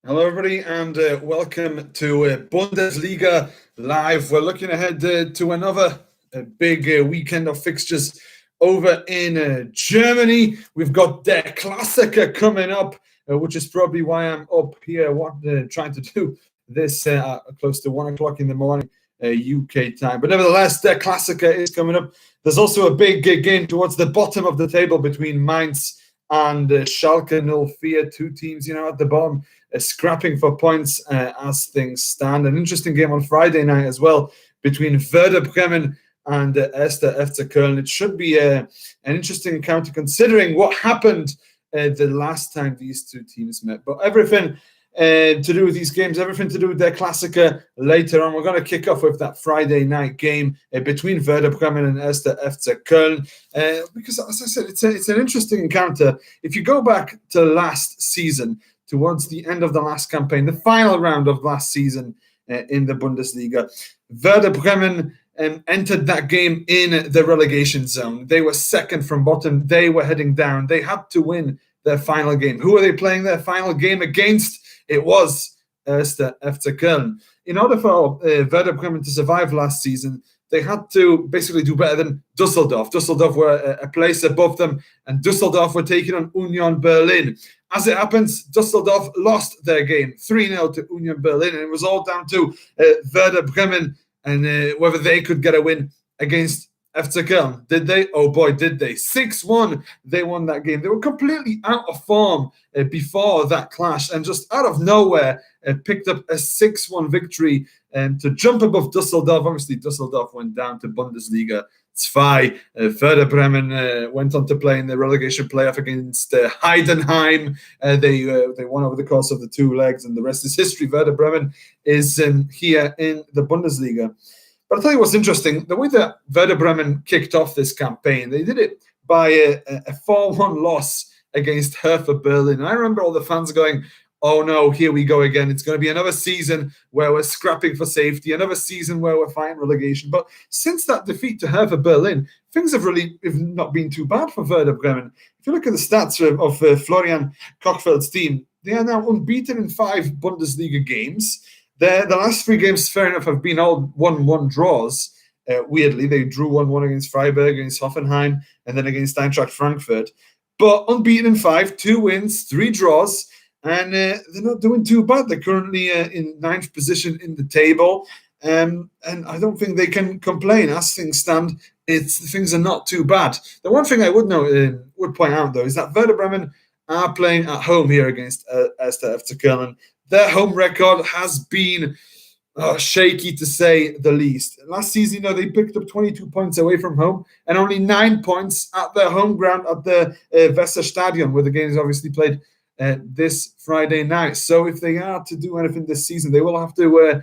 Hello, everybody, and welcome to Bundesliga Live. We're looking ahead to another big weekend of fixtures over in Germany. We've got the Klassiker coming up, which is probably why I'm up here trying to do this close to 1 o'clock in the morning UK time. But nevertheless, the Klassiker is coming up. There's also a big game towards the bottom of the table between Mainz and Schalke 04, two teams, at the bottom, scrapping for points as things stand. An interesting game on Friday night as well between Werder Bremen and 1. FC Koln. It should be an interesting encounter considering what happened the last time these two teams met. But everything to do with these games, everything to do with their Klassiker later on. We're going to kick off with that Friday night game between Werder Bremen and 1. FC Köln. Because, as I said, it's an interesting encounter. If you go back to last season, towards the end of the last campaign, the final round of last season in the Bundesliga, Werder Bremen entered that game in the relegation zone. They were second from bottom. They were heading down. They had to win their final game. Who are they playing their final game against? It was 1. FC Köln. In order for Werder Bremen to survive last season, they had to basically do better than Düsseldorf. Düsseldorf were a place above them, and Düsseldorf were taking on Union Berlin. As it happens, Düsseldorf lost their game 3-0 to Union Berlin, and it was all down to Werder Bremen and whether they could get a win against FC Köln. Did they? Oh boy, did they. 6-1, they won that game. They were completely out of form before that clash, and just out of nowhere picked up a 6-1 victory to jump above Düsseldorf. Obviously, Düsseldorf went down to Bundesliga 2. Werder Bremen went on to play in the relegation playoff against Heidenheim. They won over the course of the two legs, and the rest is history. Werder Bremen is here in the Bundesliga. But I'll tell you what's interesting. The way that Werder Bremen kicked off this campaign, they did it by a 4-1 loss against Hertha Berlin. And I remember all the fans going, oh no, here we go again. It's going to be another season where we're scrapping for safety, another season where we're fighting relegation. But since that defeat to Hertha Berlin, things have not been too bad for Werder Bremen. If you look at the stats of Florian Kochfeld's team, they are now unbeaten in 5 Bundesliga games. The last 3 games, fair enough, have been all 1-1 draws. Weirdly, they drew 1-1 against Freiburg, against Hoffenheim, and then against Eintracht Frankfurt. But unbeaten in 5, 2 wins, 3 draws, and they're not doing too bad. They're currently in 9th position in the table, and I don't think they can complain. As things stand, things are not too bad. The one thing I would point out, though, is that Werder Bremen are playing at home here against 1. FC Köln. Their home record has been shaky, to say the least. Last season, they picked up 22 points away from home and only 9 points at their home ground at the Weserstadion, where the game is obviously played this Friday night. So if they are to do anything this season, they will have to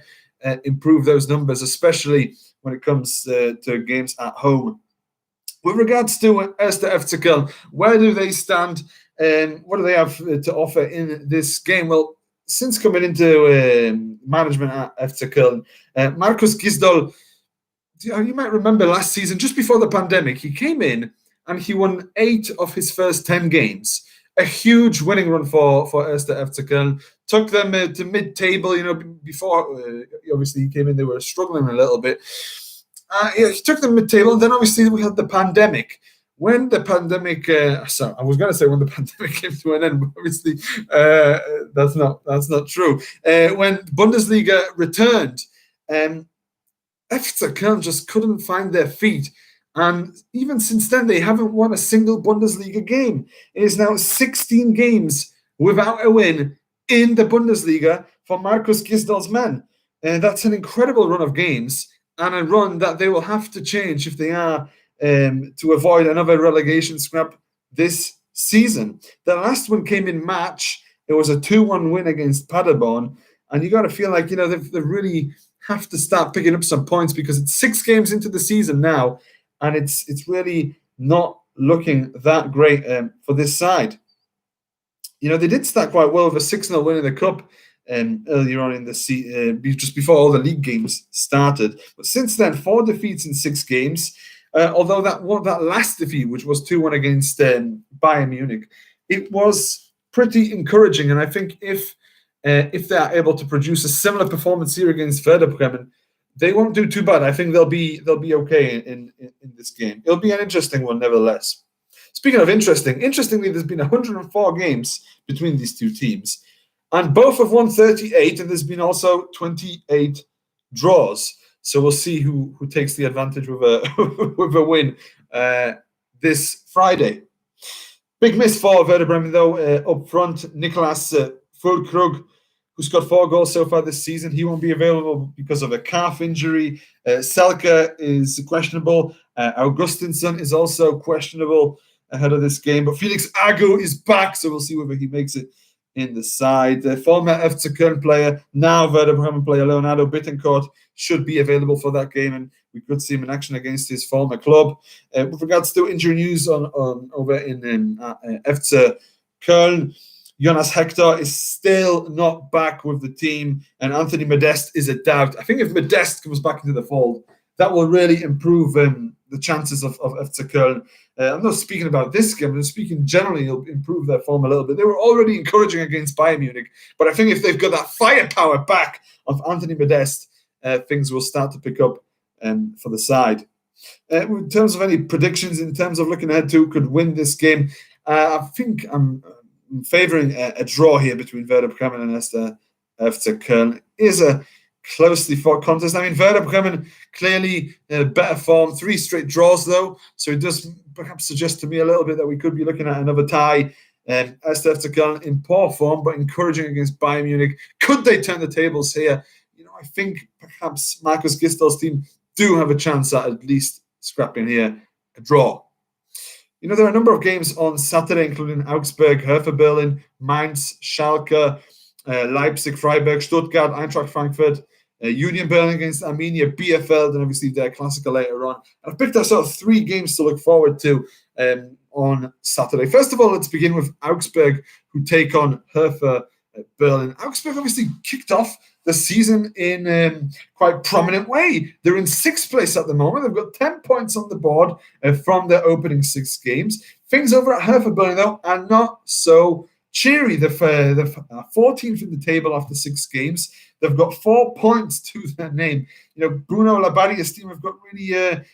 improve those numbers, especially when it comes to games at home. With regards to 1. FC Köln, where do they stand and what do they have to offer in this game? Well, since coming into management at FC Köln, Markus Gisdol, you might remember last season, just before the pandemic, he came in and he won 8 of his first 10 games. A huge winning run for 1. FC Köln. Took them to mid-table, before, obviously, he came in, they were struggling a little bit. He took them mid-table, and then obviously we had the pandemic. When the pandemic, I was going to say when the pandemic came to an end, but obviously that's not true. When Bundesliga returned, FC Köln just couldn't find their feet. And even since then, they haven't won a single Bundesliga game. It is now 16 games without a win in the Bundesliga for Markus Gisdol's men. That's an incredible run of games, and a run that they will have to change if they are to avoid another relegation scrap this season. The last one came in March. It was a 2-1 win against Paderborn. And you got to feel like, they really have to start picking up some points, because it's 6 games into the season now, and it's really not looking that great for this side. They did start quite well with a 6-0 win in the Cup earlier on in the season, just before all the league games started. But since then, 4 defeats in 6 games. Although that last defeat, which was 2-1 against Bayern Munich, it was pretty encouraging. And I think if if they are able to produce a similar performance here against Werder Bremen, they won't do too bad. I think they'll be okay in this game. It'll be an interesting one, nevertheless. Speaking of interestingly, there's been 104 games between these two teams, and both have won 38, and there's been also 28 draws. So we'll see who takes the advantage with a with a win this Friday. Big miss for Werder Bremen, though, up front. Nicolas Füllkrug, who scored 4 goals so far this season. He won't be available because of a calf injury. Schalke is questionable. Augustinsson is also questionable ahead of this game. But Felix Agu is back, so we'll see whether he makes it in the side. The former FC Köln player, now Werder Bremen player, Leonardo Bittencourt, should be available for that game, and we could see him in action against his former club. With regards to injury news on over in FC Köln, Jonas Hector is still not back with the team, and Anthony Modeste is a doubt. I think if Modeste comes back into the fold, that will really improve the chances of FC Köln. I'm not speaking about this game, I'm speaking generally, it'll improve their form a little bit. They were already encouraging against Bayern Munich, but I think if they've got that firepower back of Anthony Modeste, things will start to pick up for the side. In terms of any predictions, in terms of looking ahead to who could win this game, I think I'm favouring a draw here between Werder Bremen and FC Köln. It is a closely fought contest. I mean, Werder Bremen clearly better form, 3 straight draws though, so it does perhaps suggest to me a little bit that we could be looking at another tie. As FC Köln in poor form, but encouraging against Bayern Munich. Could they turn the tables here? You know, I think perhaps Marcus Gistel's team do have a chance at least scrapping here a draw. You know, there are a number of games on Saturday, including Augsburg, Hertha Berlin, Mainz, Schalke, Leipzig, Freiburg, Stuttgart, Eintracht Frankfurt, Union Berlin against Arminia, Bielefeld, and obviously their Klassiker later on. And I've picked out sort of 3 games to look forward to on Saturday. First of all, let's begin with Augsburg, who take on Hertha Berlin. Augsburg obviously kicked off the season in quite prominent way. They're in 6th place at the moment. They've got 10 points on the board from their opening 6 games. Things over at Hertha Berlin, though, are not so cheery. They're 14th in the table after 6 games. They've got 4 points to their name. You know, Bruno Labbadia's team have got really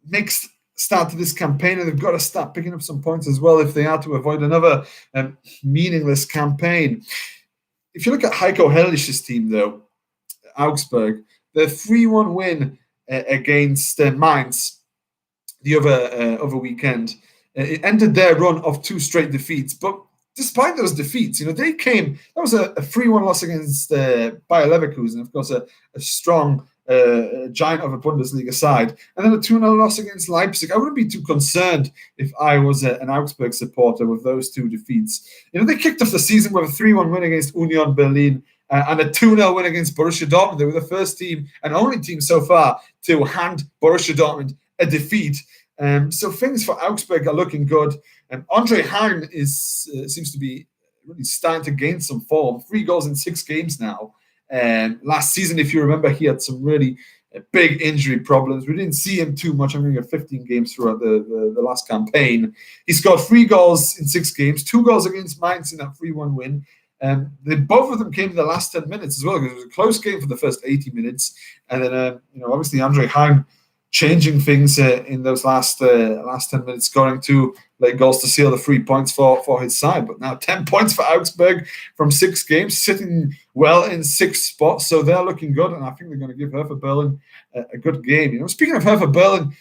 mixed start to this campaign, and they've got to start picking up some points as well if they are to avoid another meaningless campaign. If you look at Heiko Herrlich's team, though, Augsburg, their 3-1 win against Mainz the other weekend, it ended their run of 2 straight defeats. But despite those defeats, you know, that was a 3-1 loss against Bayer Leverkusen, of course, a strong giant of a Bundesliga side, and then a 2-0 loss against Leipzig. I wouldn't be too concerned if I was an Augsburg supporter with those 2 defeats. You know, they kicked off the season with a 3-1 win against Union Berlin and a 2-0 win against Borussia Dortmund. They were the first team and only team so far to hand Borussia Dortmund a defeat. So things for Augsburg are looking good. Andre Hahn seems to be really starting to gain some form. 3 goals in 6 games now. Last season, if you remember, he had some really big injury problems. We didn't see him too much. I mean, he had 15 games throughout the last campaign. He scored 3 goals in 6 games, 2 goals against Mainz in that 3-1 win. Both of them came in the last 10 minutes as well, because it was a close game for the first 80 minutes. And then, obviously, Andre Hahn changing things in those last 10 minutes, scoring 2 late goals to seal the 3 points for his side. But now 10 points for Augsburg from 6 games, sitting well in 6th spot. So they're looking good, and I think they're going to give Hertha Berlin a good game. You know, speaking of Hertha Berlin,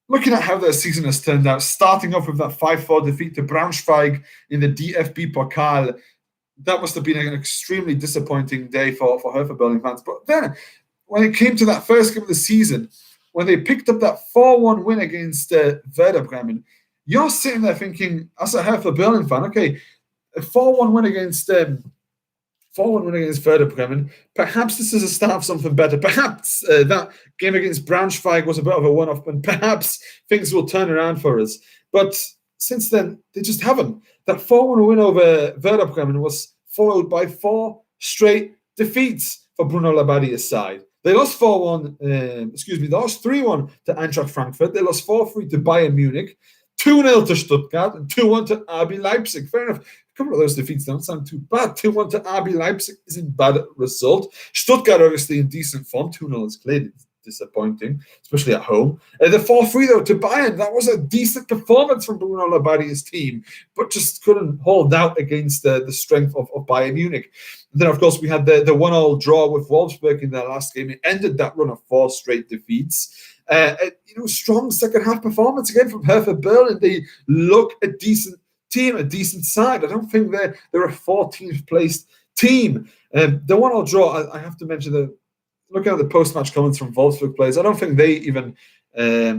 looking at how their season has turned out, starting off with that 5-4 defeat to Braunschweig in the DFB Pokal, that must have been an extremely disappointing day for Hertha Berlin fans. But then, when it came to that first game of the season, when they picked up that 4-1 win against Werder Bremen, you're sitting there thinking, as a Hertha Berlin fan, okay, a 4-1 win against Werder Bremen, perhaps this is a start of something better. Perhaps that game against Braunschweig was a bit of a one-off, and perhaps things will turn around for us. But since then, they just haven't. That 4-1 win over Werder Bremen was followed by 4 straight defeats for Bruno Labbadia's side. They lost 3-1 to Eintracht Frankfurt. They lost 4-3 to Bayern Munich, 2-0 to Stuttgart and 2-1 to RB Leipzig. Fair enough. A couple of those defeats don't sound too bad. 2-1 to RB Leipzig isn't bad result. Stuttgart obviously in decent form. 2-0 is clearly disappointing, especially at home. The 4-3 though to Bayern, that was a decent performance from Bruno Labbadi's team, but just couldn't hold out against the strength of Bayern Munich. And then of course we had the 1-1 draw with Wolfsburg in their last game. It ended that run of 4 straight defeats. Strong second half performance again from Hertha Berlin. They look a decent team, a decent side. I don't think they're a 14th placed team. The 1-1 draw, I have to mention that. Looking at the post-match comments from Wolfsburg players, I don't think they even, they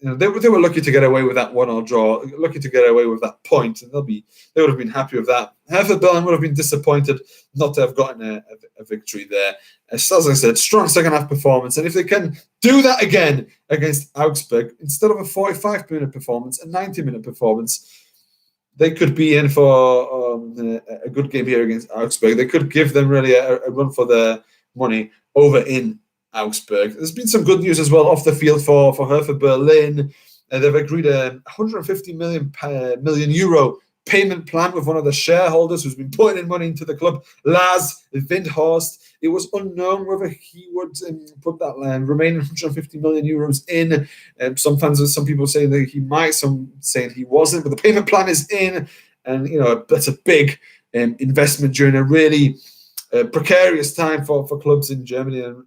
were lucky to get away with that 1-1 draw, lucky to get away with that point, and they would have been happy with that. Hertha Berlin would have been disappointed not to have gotten a victory there. As I said, strong second half performance, and if they can do that again against Augsburg, instead of a 45-minute performance, a 90-minute performance, they could be in for a good game here against Augsburg. They could give them really a run for their money over in Augsburg. There's been some good news as well off the field for Hertha Berlin. They've agreed a 150 million euro payment plan with one of the shareholders who's been putting in money into the club, Lars Windhorst. It was unknown whether he would put that remaining 150 million euros in. Some people say that he might, some saying he wasn't, but the payment plan is in, and that's a big investment during a really precarious time for clubs in Germany and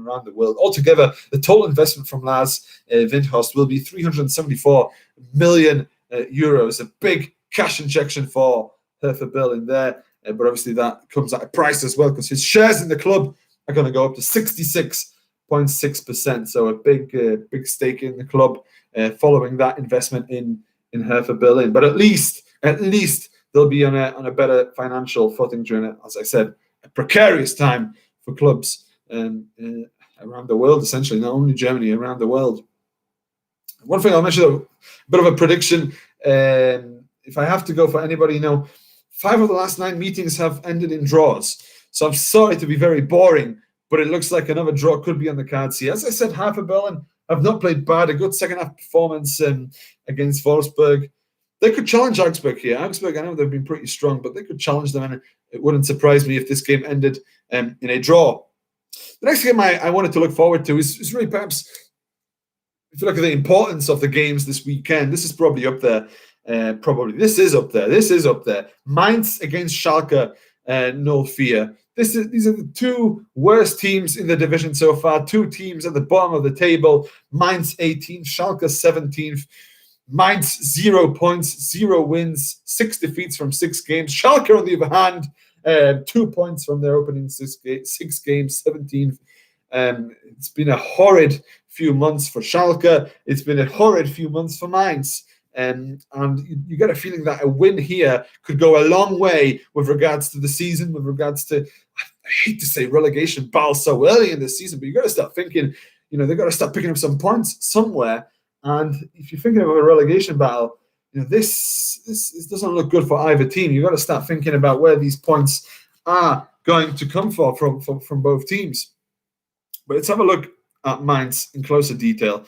around the world. Altogether, the total investment from Lars Windhorst will be 374 million euros, a big cash injection for Hertha Berlin there. But obviously that comes at a price as well, because his shares in the club are going to go up to 66.6%. So a big stake in the club following that investment in Hertha Berlin. But at least they'll be on a better financial footing during it, as I said, a precarious time for clubs around the world, essentially, not only Germany, around the world. One thing I'll mention, though, a bit of a prediction. If I have to go for anybody, 5 of the last 9 meetings have ended in draws. So I'm sorry to be very boring, but it looks like another draw could be on the cards here. As I said, Hertha Berlin have not played bad. A good second half performance against Wolfsburg. They could challenge Augsburg here. Augsburg, I know they've been pretty strong, but they could challenge them, and it wouldn't surprise me if this game ended in a draw. The next game I wanted to look forward to is really perhaps, if you look at the importance of the games this weekend, this is probably up there. This is up there. Mainz against Schalke 04. These are the 2 worst teams in the division so far. 2 teams at the bottom of the table. Mainz 18th, Schalke 17th. Mainz 0 points, 0 wins, 6 defeats from 6 games. Schalke, on the other hand, 2 points from their opening 6 games, 17th. It's been a horrid few months for Schalke. It's been a horrid few months for Mainz. And you get a feeling that a win here could go a long way with regards to the season, with regards to, I hate to say relegation battle so early in the season, but you got to start thinking, they've got to start picking up some points somewhere. And if you're thinking of a relegation battle, this doesn't look good for either team. You've got to start thinking about where these points are going to come from both teams. But let's have a look at Mainz in closer detail.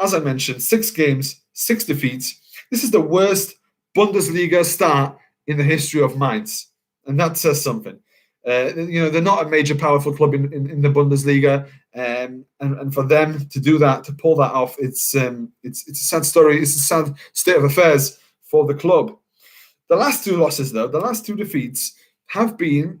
As I mentioned, 6 games, 6 defeats. This is the worst Bundesliga start in the history of Mainz, and that says something. They're not a major, powerful club in the Bundesliga, and for them to do that, to pull that off, it's a sad story. It's a sad state of affairs for the club. The last 2 losses, though, the last 2 defeats have been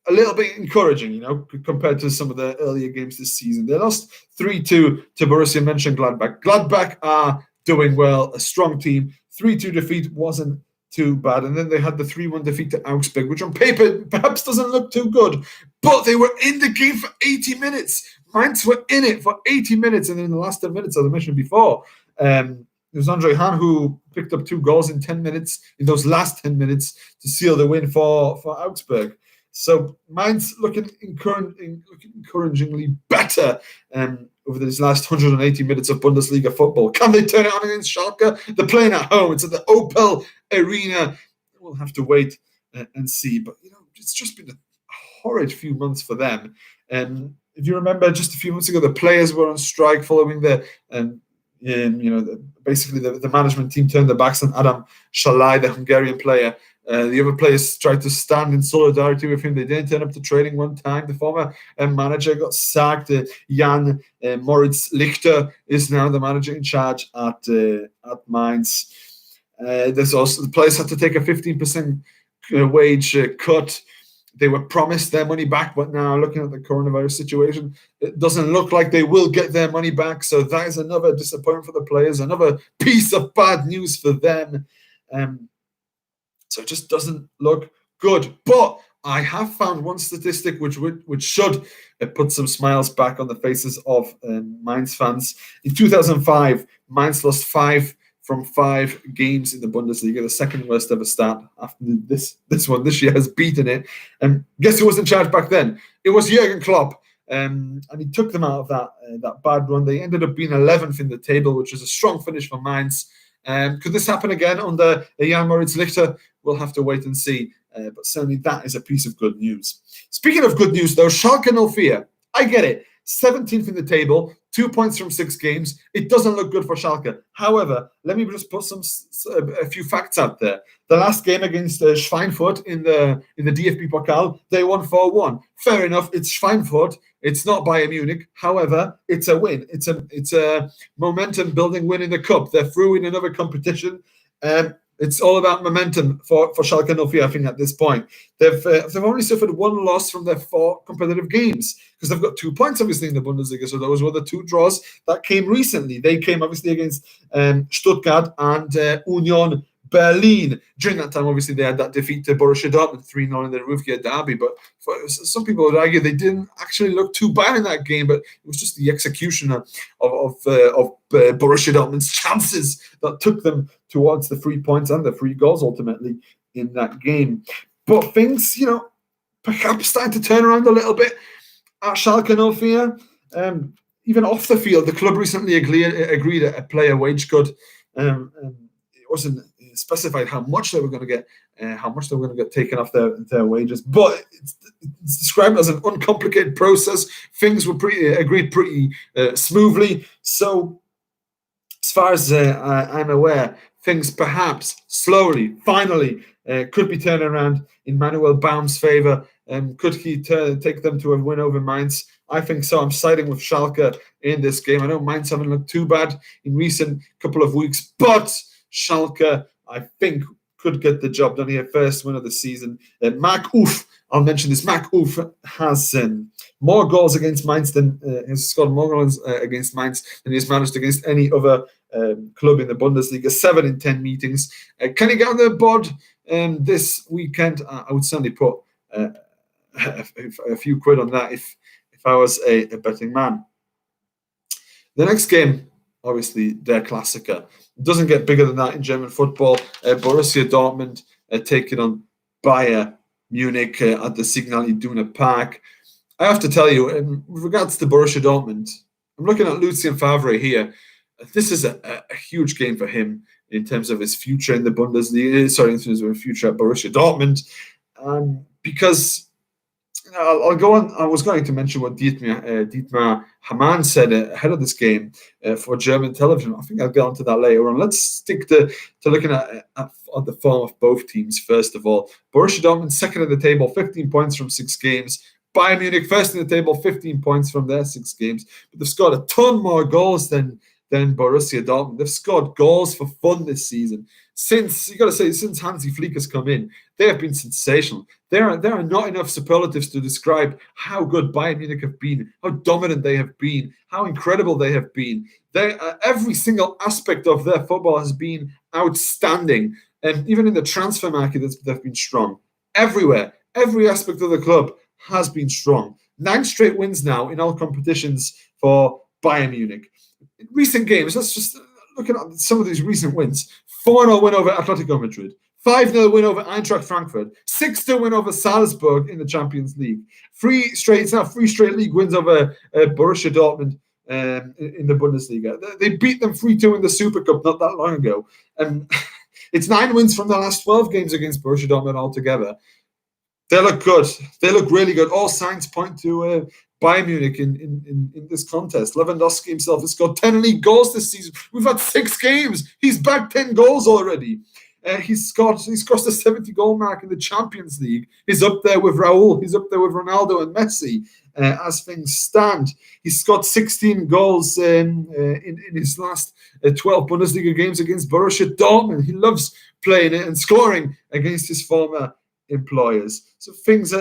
a little bit encouraging, compared to some of the earlier games this season. They lost 3-2 to Borussia Mönchengladbach. Gladbach are doing well, a strong team. 3-2 defeat wasn't too bad. And then they had the 3-1 defeat to Augsburg, which on paper perhaps doesn't look too good. But they were in the game for 80 minutes. Mainz were in it for 80 minutes. And in the last 10 minutes, as I mentioned before, it was Andre Hahn who picked up 2 goals in 10 minutes, in those last 10 minutes, to seal the win for Augsburg. So Mainz looking encouragingly better over these last 180 minutes of Bundesliga football. Can they turn it on against Schalke? They're playing at home. It's at the Opel Arena. We'll have to wait and see. But, it's just been a horrid few months for them. If you remember, just a few months ago, the players were on strike following the Basically the management team turned their backs on Adam Shalai, the Hungarian player. The other players tried to stand in solidarity with him. They didn't turn up to training one time. The former manager got sacked. Jan Moritz Lichter is now the manager in charge at Mainz. There's also the players had to take a 15% wage cut. They were promised their money back, but now looking at the coronavirus situation, it doesn't look like they will get their money back. So that is another disappointment for the players, another piece of bad news for them. So it just doesn't look good. But I have found one statistic which should put some smiles back on the faces of Mainz fans. In 2005, Mainz lost 5 from 5 games in the Bundesliga, the second worst ever start. After this one this year has beaten it. And guess who was in charge back then? It was Jurgen Klopp. And he took them out of that bad run. They ended up being 11th in the table, which is a strong finish for Mainz. Could this happen again under Jan Moritz Lichter? We'll have to wait and see. But certainly that is a piece of good news. Speaking of good news, though, Schalke 04, I get it. 17th in the table, 2 points from 6 games. It doesn't look good for Schalke. However, let me just put a few facts out there. The last game against Schweinfurt in the DFB Pokal, they won 4-1. Fair enough. It's Schweinfurt. It's not Bayern Munich. However, it's a win. It's a momentum building win in the cup. They're through in another competition. It's all about momentum for Schalke 04, I think, at this point. They've only suffered 1 loss from their 4 competitive games because they've got 2 points, obviously, in the Bundesliga. So those were the 2 draws that came recently. They came, obviously, against Stuttgart and Union Berlin. During that time, obviously, they had that defeat to Borussia Dortmund, 3-0 in the Rufia derby. But some people would argue they didn't actually look too bad in that game, but it was just the execution of Borussia Dortmund's chances that took them towards the 3 points and the 3 goals ultimately in that game. But things, perhaps starting to turn around a little bit at Schalke 04. Even off the field, the club recently agreed a player wage cut. It wasn't specified how much they were going to get taken off their wages, but it's described as an uncomplicated process. Things were agreed pretty smoothly. So as far as I'm aware, things perhaps slowly, finally, could be turning around in Manuel Baum's favour. Could he take them to a win over Mainz? I think so. I'm siding with Schalke in this game. I know Mainz haven't looked too bad in recent couple of weeks, but Schalke, I think, could get the job done here. First win of the season. Mark Uff, I'll mention this. Mark Uff has more goals against Mainz has scored more goals against Mainz than he's managed against any other club in the Bundesliga. 7 in 10 meetings. Can he get on the board this weekend? I would certainly put a few quid on that if I was a betting man. The next game, obviously, der Klassiker. It doesn't get bigger than that in German football. Borussia Dortmund taking on Bayern Munich at the Signal Iduna Park. I have to tell you, with regards to Borussia Dortmund, I'm looking at Lucien Favre here. This is a huge game for him in terms of his future in the Bundesliga. Sorry, in terms of his future at Borussia Dortmund, because I'll go on. I was going to mention what Dietmar Hamann said ahead of this game for German television. I think I'll get onto that later on. Let's stick to looking at the form of both teams first of all. Borussia Dortmund second in the table, 15 points from 6 games. Bayern Munich first in the table, 15 points from their 6 games. But they've scored a ton more goals than Borussia Dortmund. They've scored goals for fun this season. Since Hansi Flick has come in, they have been sensational. There are not enough superlatives to describe how good Bayern Munich have been, how dominant they have been, how incredible they have been. Every single aspect of their football has been outstanding. And even in the transfer market, they've been strong. Everywhere, every aspect of the club has been strong. 9 straight wins now in all competitions for Bayern Munich. In recent games, let's just look at some of these recent wins. 4-0 win over Atletico Madrid. 5-0 win over Eintracht Frankfurt. 6-2 win over Salzburg in the Champions League. 3 straight league wins over Borussia Dortmund in the Bundesliga. They beat them 3-2 in the Super Cup not that long ago. And it's 9 wins from the last 12 games against Borussia Dortmund altogether. They look good. They look really good. All signs point to Bayern Munich in this contest. Lewandowski himself has scored 10 league goals this season. We've had 6 games. He's bagged 10 goals already. He's crossed the 70-goal mark in the Champions League. He's up there with Raul. He's up there with Ronaldo and Messi. As things stand, he's scored 16 goals in his last 12 Bundesliga games against Borussia Dortmund. He loves playing it and scoring against his former employers. So things,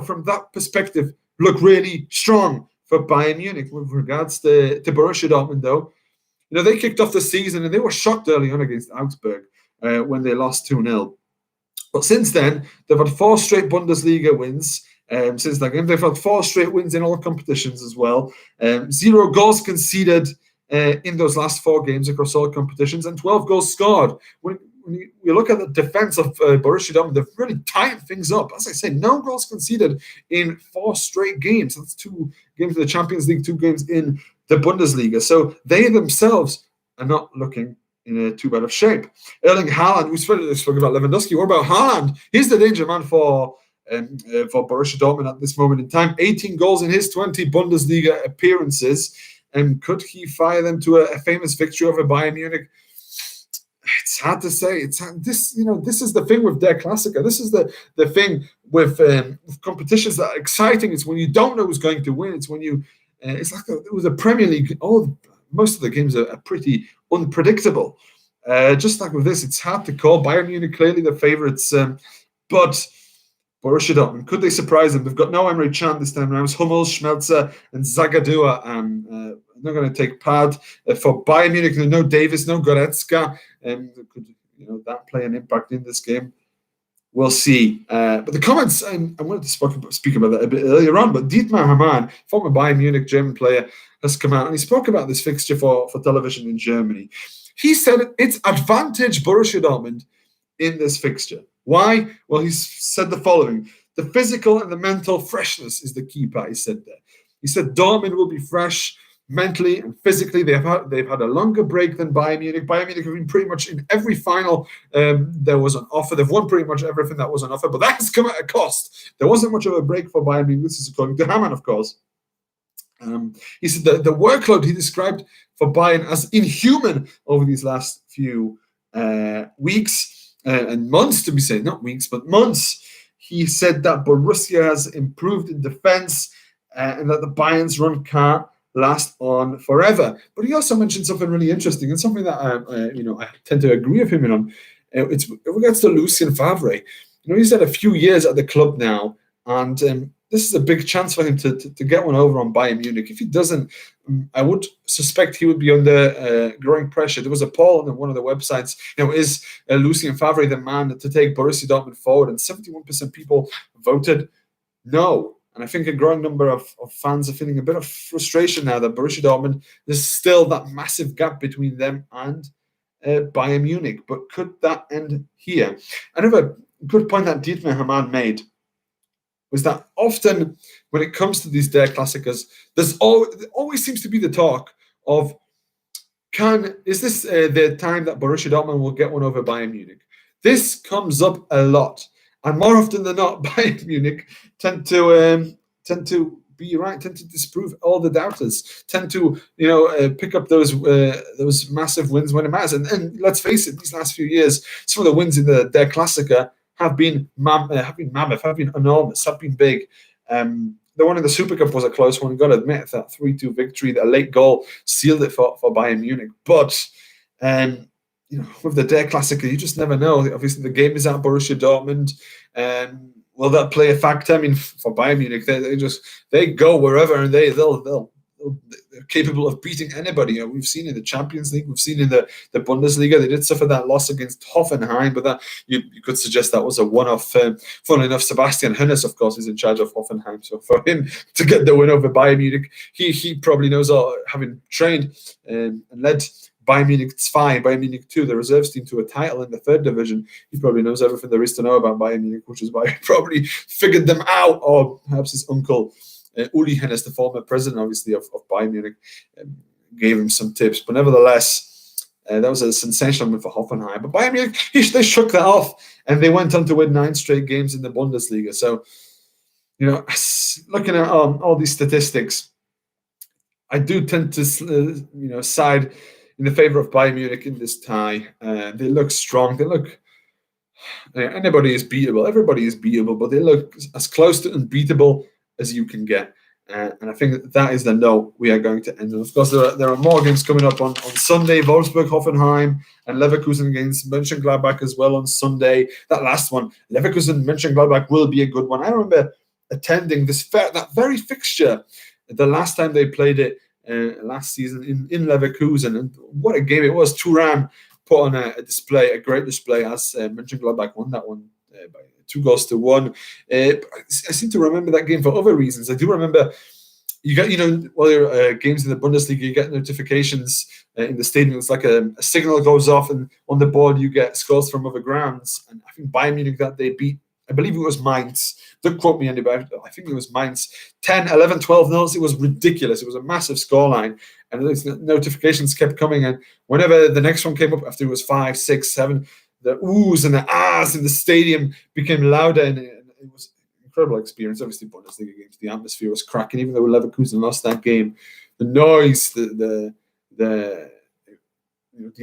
from that perspective, look really strong for Bayern Munich. With regards to Borussia Dortmund, though, they kicked off the season and they were shocked early on against Augsburg when they lost 2-0. But since then, they've had 4 straight Bundesliga wins. Since that game, they've had 4 straight wins in all competitions as well. 0 goals conceded in those last 4 games across all competitions, and 12 goals scored. When you look at the defense of Borussia Dortmund, they've really tightened things up. As I say, no goals conceded in 4 straight games. That's 2 games in the Champions League, 2 games in the Bundesliga. So they themselves are not looking in too bad of shape. Erling Haaland, we spoke about Lewandowski. What about Haaland? He's the danger man for Borussia Dortmund at this moment in time. 18 goals in his 20 Bundesliga appearances. And could he fire them to a famous victory over Bayern Munich? It's hard to say. This is the thing with Der Klassiker. This is the thing with competitions that are exciting. It's when you don't know who's going to win. It's when it's like it was a Premier League. Most of the games are pretty unpredictable. Just like with this, it's hard to call. Bayern Munich clearly the favourites, but Borussia Dortmund, could they surprise them? They've got no Emre Can this time around. Hummels, Schmelzer, and Zagadou are not going to take part. For Bayern Munich, no Davis, no Goretzka. Could that play an impact in this game? We'll see. But the comments, I wanted to speak about that a bit earlier on, but Dietmar Hamann, former Bayern Munich German player, has come out and he spoke about this fixture for television in Germany. He said it's advantage Borussia Dortmund in this fixture. Why? Well, he said the following: the physical and the mental freshness is the key part. He said there. He said Dortmund will be fresh mentally and physically. They've had a longer break than Bayern Munich. Bayern Munich have been pretty much in every final there was on offer. They've won pretty much everything that was on offer, but that has come at a cost. There wasn't much of a break for Bayern Munich. This is according to Hamann, of course. He said the workload he described for Bayern as inhuman over these last few weeks and months, to be said, not weeks, but months. He said that Borussia has improved in defense and that the Bayern's run can't last on forever. But he also mentioned something really interesting and something that I tend to agree with him on. It's in regards to Lucien Favre. He's had a few years at the club now, and this is a big chance for him to get one over on Bayern Munich. If he doesn't, I would suspect he would be under growing pressure. There was a poll on one of the websites, is Lucien Favre the man to take Borussia Dortmund forward? And 71% people voted no. And I think a growing number of fans are feeling a bit of frustration now that Borussia Dortmund, there's still that massive gap between them and Bayern Munich. But could that end here? Another good point that Dietmar Hamann made was that often when it comes to these Der Klassikers, there always seems to be the talk of, is this the time that Borussia Dortmund will get one over Bayern Munich? This comes up a lot. And more often than not, Bayern Munich tend to be right, tend to disprove all the doubters, tend to pick up those massive wins when it matters. And let's face it, these last few years, some of the wins in the Der Klassiker have been mammoth, have been enormous, have been big. The one in the Super Cup was a close one. You've got to admit that 3-2 victory, that late goal sealed it for Bayern Munich. But with the Der Klassiker, you just never know. Obviously, the game is at Borussia Dortmund. Will that play a factor? I mean, for Bayern Munich, they go wherever, and they're capable of beating anybody. We've seen in the Champions League, we've seen in the Bundesliga, they did suffer that loss against Hoffenheim, but that you could suggest that was a one-off. Funnily enough, Sebastian Hoeneß, of course, is in charge of Hoffenheim, so for him to get the win over Bayern Munich, he probably knows, having trained and led Bayern Munich 2, Bayern Munich 2, the reserves team, to a title in the 3rd division. He probably knows everything there is to know about Bayern Munich, which is why he probably figured them out, or perhaps his uncle, Uli Hoeneß, the former president, obviously, of Bayern Munich, gave him some tips. But nevertheless, that was a sensational win for Hoffenheim. But Bayern Munich, they shook that off, and they went on to win 9 straight games in the Bundesliga. So looking at all these statistics, I do tend to side in the favor of Bayern Munich in this tie. They look strong. They look anybody is beatable. Everybody is beatable, but they look as close to unbeatable as you can get. And I think that is the note we are going to end on. Of course, there are more games coming up on Sunday. Wolfsburg, Hoffenheim, and Leverkusen against Mönchengladbach as well on Sunday. That last one, Leverkusen, Mönchengladbach, will be a good one. I remember attending that very fixture the last time they played it last season in Leverkusen. And what a game it was. Thuram put on a great display as Mönchengladbach won that one by 2-1. I seem to remember that game for other reasons. I do remember you get, while you're games in the Bundesliga, you get notifications in the stadium. It's like a signal goes off, and on the board you get scores from other grounds. And I think Bayern Munich that they beat, I believe it was Mainz. Don't quote me anybody. I think it was Mainz. 10, 11, 12 nils. It was ridiculous. It was a massive scoreline. And those notifications kept coming. And whenever the next one came up, after it was 5, 6, 7, the oohs and the ahs in the stadium became louder. And it was an incredible experience. Obviously, Bundesliga games, the atmosphere was cracking. Even though Leverkusen lost that game, the noise, the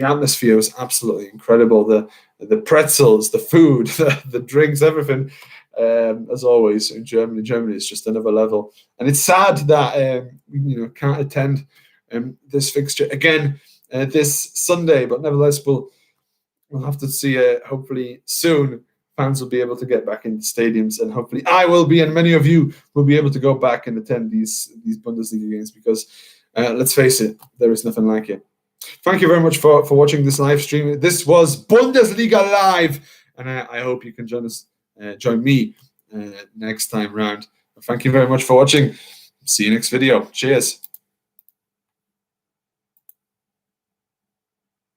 atmosphere was absolutely incredible. The pretzels, the food, the drinks, everything. As always in Germany is just another level, and it's sad that we can't attend this fixture again this Sunday. But nevertheless, we'll have to see. Hopefully soon, fans will be able to get back into stadiums, and hopefully I will be, and many of you will be able to go back and attend these Bundesliga games, because let's face it, there is nothing like it. Thank you very much for watching this live stream. This was Bundesliga Live, and I hope you can join me next time round. Thank you very much for watching. See you next video. Cheers.